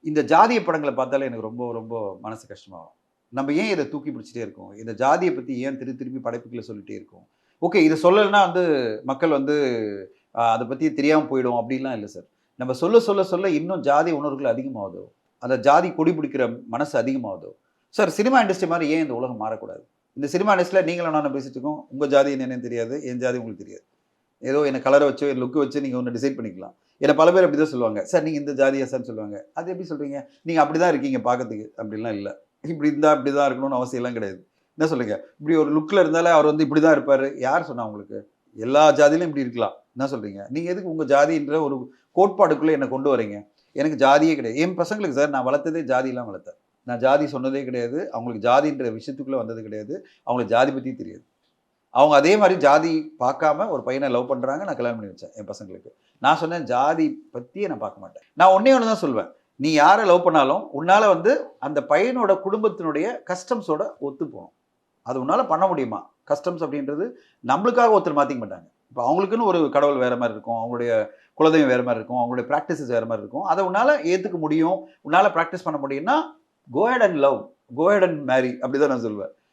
இந்த ஜாதிய படங்கள பார்த்தாலே எனக்கு ரொம்ப ரொம்ப மனசு கஷ்டமாகும். நம்ம ஏன் இத தூக்கி பிடிச்சுட்டே இருக்கோம்? இந்த ஜாதிய பத்தி ஏன் திருப்பி படைப்புகள சொல்லிட்டே இருக்கோம்? ஓகே, இத சொல்லலன்னா வந்து மக்கள் வந்து அத பத்தி தெரியாம போயிடும் அப்டின்லாம் இல்ல சார். நம்ம சொல்ல இன்னும் ஜாதி உணர்வுகள் அதிகமாகுதோ! அந்த ஜாதி கொடி பிடிக்கிற மனசு அதிகமாகுதோ! சார், சினிமா இண்டஸ்ட்ரி மாரி ஏன் இந்த உலகம் மாறக்கூடாது? இந்த சினிமா இண்டஸ்ட்ரில நீங்களும் நானும் பேசிட்டு இருக்கோம். உங்க ஜாதி என்னன்னு தெரியாது. என் ஜாதி உங்களுக்கு தெரியாது. ஏதோ என்ன கலர வச்சோ, என் லுக் வச்சு நீங்க ஒண்ணு டிசைட் பண்ணிக்கலாம். என்ன பல பேர் அப்படிதான் சொல்லுவாங்க. சார், நீங்க இந்த ஜாதியா சார்ன்னு சொல்லுவாங்க. அது எப்படி சொல்றீங்க? நீங்க அப்படிதான் இருக்கீங்க பார்க்கறதுக்கு. அப்படிலாம் இல்ல. இப்படி இருந்தா இப்படிதான் இருக்கணும்னு அவசியம்லாம் கிடையாது. என்ன சொல்லுங்க? இப்படி ஒரு லுக்ல இருந்தாலே அவர் வந்து இப்படிதான் இருப்பாரு. யார் சொன்னா உங்களுக்கு? எல்லா ஜாதியிலும் இப்படி இருக்கலாம். என்ன சொல்றீங்க? நீங்க எதுக்கு உங்க ஜாதின்ற ஒரு கோட்பாடுக்குள்ள என்ன கொண்டு வரீங்க? எனக்கு ஜாதியே கிடையாது. என் பசங்களுக்கு சார் நான் வளர்த்ததே ஜாதிலாம் வளர்த்தேன். நான் ஜாதி சொன்னதே கிடையாது. அவங்களுக்கு ஜாதின்ற விஷயத்துக்குள்ள வந்தது கிடையாது. அவங்களுக்கு ஜாதி பத்தி தெரியாது. அவங்க அதே மாரி ஜாதி பார்க்காம ஒரு பையன லவ் பண்றாங்க. நான் கல்யாணம் பண்ணி வச்சேன் என் பசங்களுக்கு. நான் சொன்னேன் ஜாதி பத்தியே நான் பார்க்க மாட்டேன். நான் ஒண்ணே ஒண்ணு தான் சொல்லுவேன். நீ யார லவ் பண்ணாலும் உன்னால வந்து அந்த பையனோட குடும்பத்தினுடைய கஸ்டம்ஸோட ஒத்து போணும். அது உன்னால பண்ண முடியுமா? கஸ்டம்ஸ் அப்படின்றது நம்மளுக்காக ஒருத்தர் மாத்திக்க மாட்டாங்க. இப்ப அவங்களுக்குன்னு ஒரு கடவுள் வேற மாரி இருக்கும். அவங்களுடைய குலதெய்வம் வேற மாரி இருக்கும். அவங்களுடைய பிராக்டிஸஸ் வேற மாரி இருக்கும். அத உன்னால ஏத்துக்க முடியும். உன்னால பிராக்டிஸ் பண்ண முடியும்னா, go ahead and love. Go ahead and marry அப்படிதான் நான் சொல்லுவேன்.